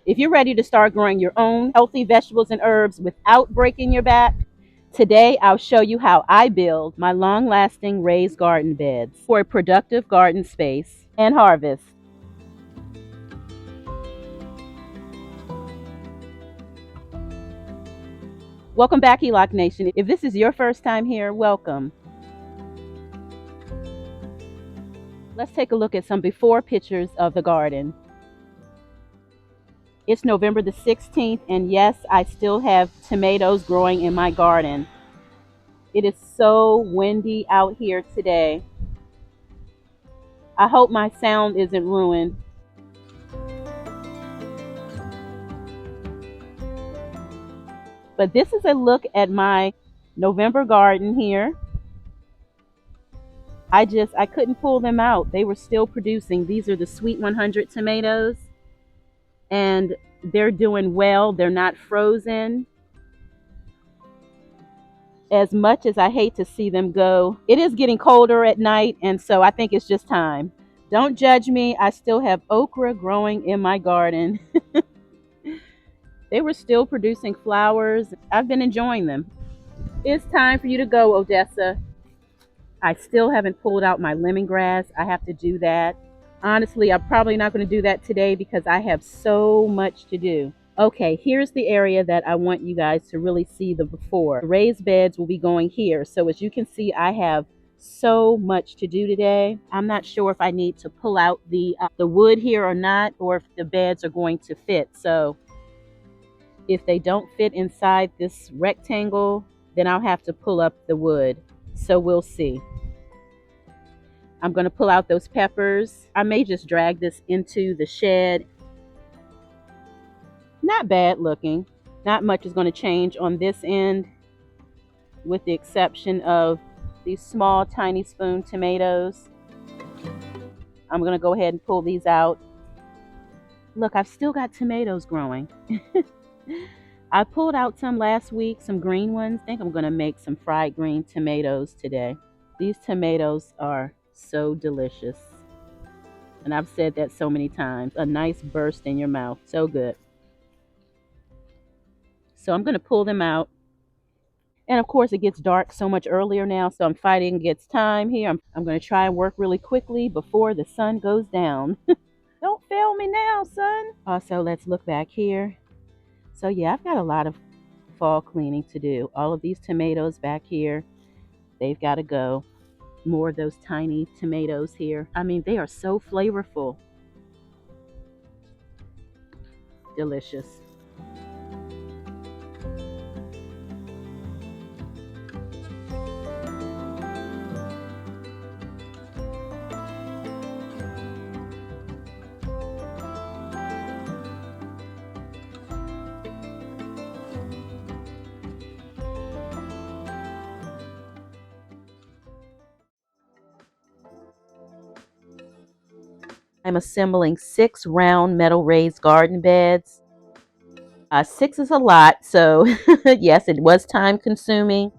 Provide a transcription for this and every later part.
If you're ready to start growing your own healthy vegetables and herbs without breaking your back, today I'll show you how I build my long-lasting raised garden beds for a productive garden space and harvest. Welcome back, HELOC Nation. If this is your first time here, welcome. Let's take a look at some before pictures of the garden. It's November the 16th, and yes, I still have tomatoes growing in my garden. It is so windy out here today. I hope my sound isn't ruined. But this is a look at my November garden here. I couldn't pull them out. They were still producing. These are the Sweet 100 tomatoes, and they're doing well. They're not frozen. As much as I hate to see them go, it is getting colder at night, and so I think it's just time. Don't judge me. I still have okra growing in my garden. They were still producing flowers. I've been enjoying them. It's time for you to go, Odessa. I still haven't pulled out my lemongrass. I have to do that. Honestly, I'm probably not going to do that today because I have so much to do. Okay, here's the area that I want you guys to really see the before. The raised beds will be going here. So as you can see, I have so much to do today. I'm not sure if I need to pull out the wood here or not, or if the beds are going to fit. So if they don't fit inside this rectangle, then I'll have to pull up the wood. So we'll see. I'm going to pull out those peppers. I may just drag this into the shed. Not bad looking. Not much is going to change on this end, with the exception of these small tiny spoon tomatoes. I'm going to go ahead and pull these out. Look, I've still got tomatoes growing. I pulled out some last week, some green ones. I think I'm going to make some fried green tomatoes today. These tomatoes are so delicious. And I've said that so many times. A nice burst in your mouth. So good. So I'm going to pull them out. And of course, it gets dark so much earlier now, so I'm fighting against time here. I'm going to try and work really quickly before the sun goes down. Don't fail me now, son. Also, let's look back here. So yeah, I've got a lot of fall cleaning to do. All of these tomatoes back here, they've got to go. More of those tiny tomatoes here. I mean, they are so flavorful. Delicious. I'm assembling 6 round metal raised garden beds. 6 is a lot, so yes, it was time consuming.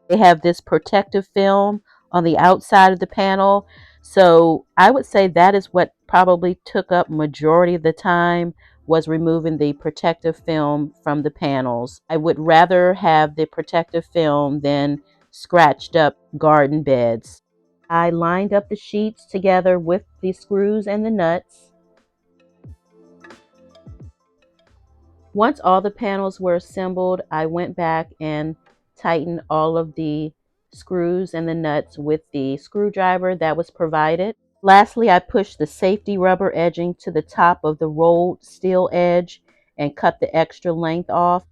They have this protective film on the outside of the panel, so I would say that is what probably took up majority of the time, was removing the protective film from the panels. I would rather have the protective film than scratched up garden beds. I lined up the sheets together with the screws and the nuts. Once all the panels were assembled, I went back and tightened all of the screws and the nuts with the screwdriver that was provided. Lastly, I pushed the safety rubber edging to the top of the rolled steel edge and cut the extra length off.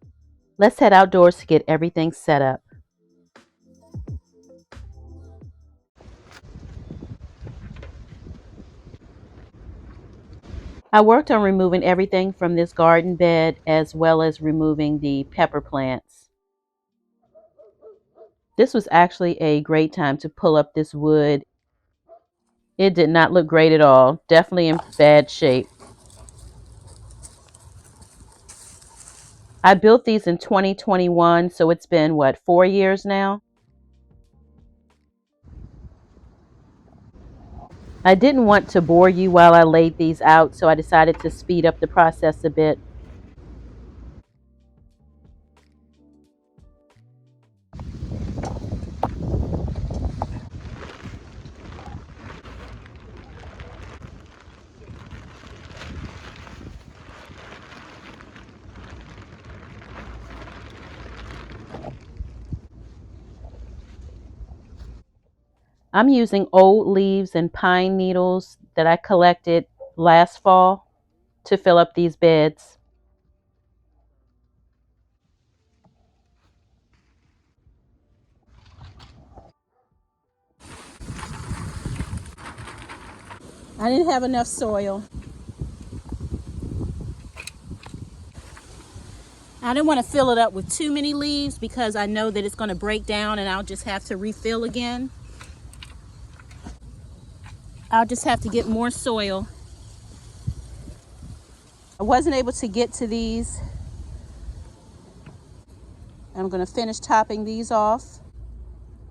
Let's head outdoors to get everything set up. I worked on removing everything from this garden bed, as well as removing the pepper plants. This was actually a great time to pull up this wood. It did not look great at all. Definitely in bad shape. I built these in 2021, so it's been, what, 4 years now? I didn't want to bore you while I laid these out, so I decided to speed up the process a bit. I'm using old leaves and pine needles that I collected last fall to fill up these beds. I didn't have enough soil. I didn't want to fill it up with too many leaves because I know that it's going to break down and I'll just have to refill again. I'll just have to get more soil. I wasn't able to get to these. I'm going to finish topping these off.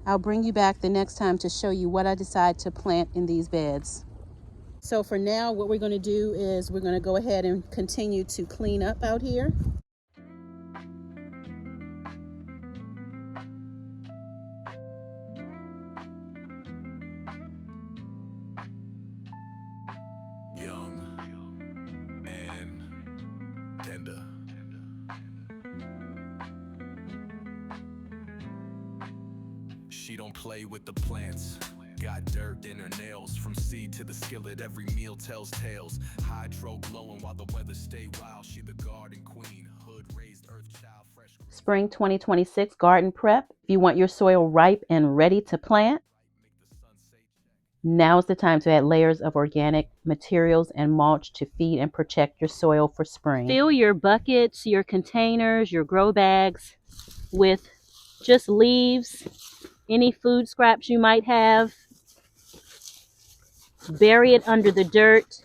I'll bring you back the next time to show you what I decide to plant in these beds. So for now, what we're going to do is we're going to go ahead and continue to clean up out here. Young and tender. She don't play with the plants. Got dirt in her nails. From seed to the skillet, every meal tells tales. Hydro glowing while the weather stay wild. She the garden queen, hood raised earth child, fresh. Spring 2026 garden prep. If you want your soil ripe and ready to plant, now is the time to add layers of organic materials and mulch to feed and protect your soil for spring. Fill your buckets, your containers, your grow bags with just leaves, any food scraps you might have. Bury it under the dirt.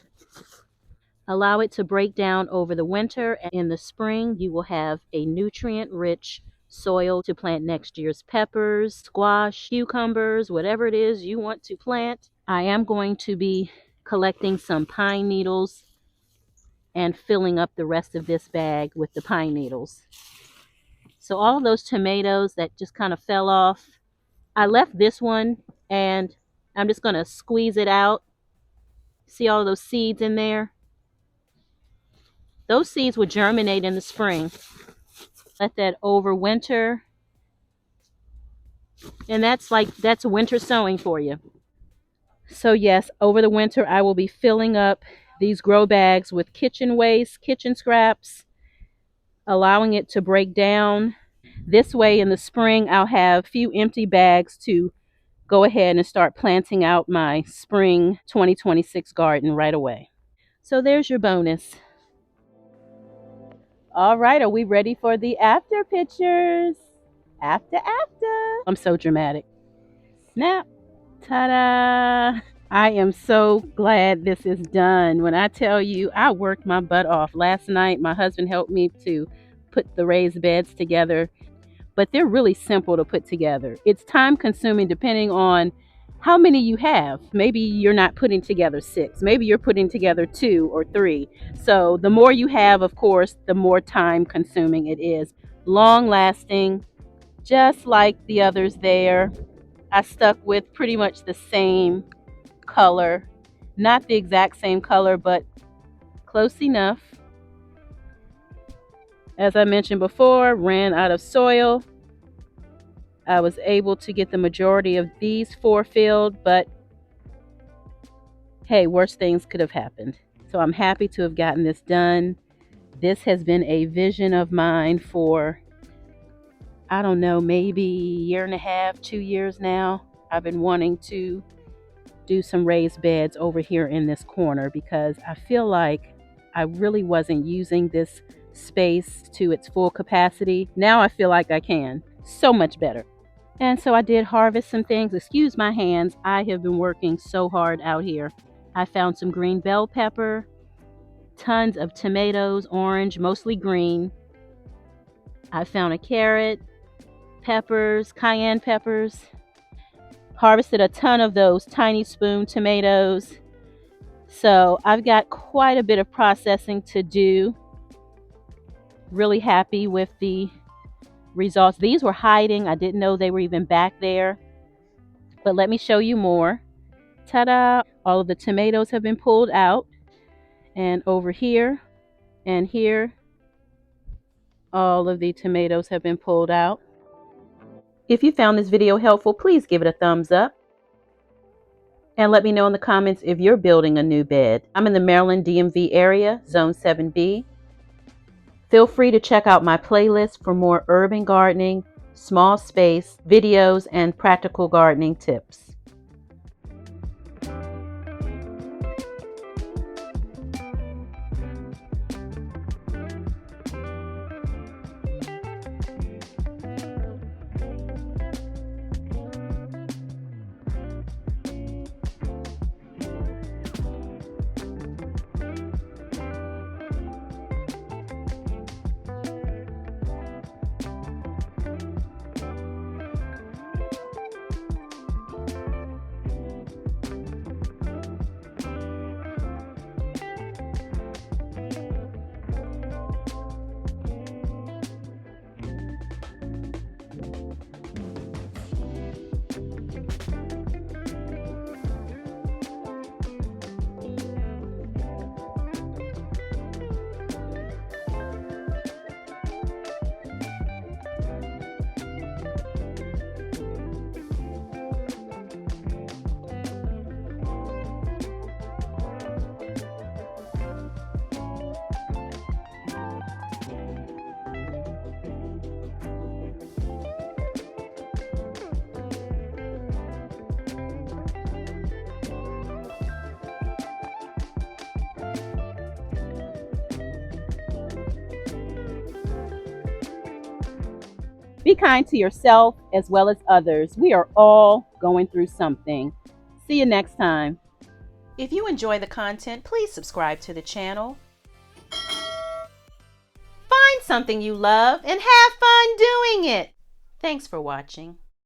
Allow it to break down over the winter. In the spring, you will have a nutrient-rich soil to plant next year's peppers, squash, cucumbers, whatever it is you want to plant. I am going to be collecting some pine needles and filling up the rest of this bag with the pine needles. So all of those tomatoes that just kind of fell off, I left this one and I'm just going to squeeze it out. See all those seeds in there? Those seeds would germinate in the spring. Let that overwinter. And that's winter sowing for you. So yes, over the winter I will be filling up these grow bags with kitchen waste, kitchen scraps, allowing it to break down. This way in the spring I'll have a few empty bags to go ahead and start planting out my spring 2026 garden right away. So there's your bonus. All right, are we ready for the after pictures? After. I'm so dramatic. Snap. Ta-da. I am so glad this is done. When I tell you, I worked my butt off. Last night, my husband helped me to put the raised beds together, but they're really simple to put together. It's time consuming depending on how many you have. Maybe you're not putting together 6. Maybe you're putting together 2 or 3. So the more you have, of course, the more time consuming it is. Long lasting, just like the others there. I stuck with pretty much the same color. Not the exact same color, but close enough. As I mentioned before, ran out of soil. I was able to get the majority of these 4 filled, but hey, worse things could have happened. So I'm happy to have gotten this done. This has been a vision of mine for, I don't know, maybe a year and a half, 2 years now. I've been wanting to do some raised beds over here in this corner because I feel like I really wasn't using this space to its full capacity. Now I feel like I can. So much better. And so I did harvest some things. Excuse my hands. I have been working so hard out here. I found some green bell pepper, tons of tomatoes, orange, mostly green. I found a carrot, peppers, cayenne peppers. Harvested a ton of those tiny spoon tomatoes. So I've got quite a bit of processing to do. Really happy with the results. These were hiding. I didn't know they were even back there. But let me show you more. Ta-da! All of the tomatoes have been pulled out. And over here and here, all of the tomatoes have been pulled out. If you found this video helpful, please give it a thumbs up. And let me know in the comments if you're building a new bed. I'm in the Maryland DMV area, Zone 7B. Feel free to check out my playlist for more urban gardening, small space videos, and practical gardening tips. Be kind to yourself as well as others. We are all going through something. See you next time. If you enjoy the content, please subscribe to the channel. Find something you love and have fun doing it. Thanks for watching.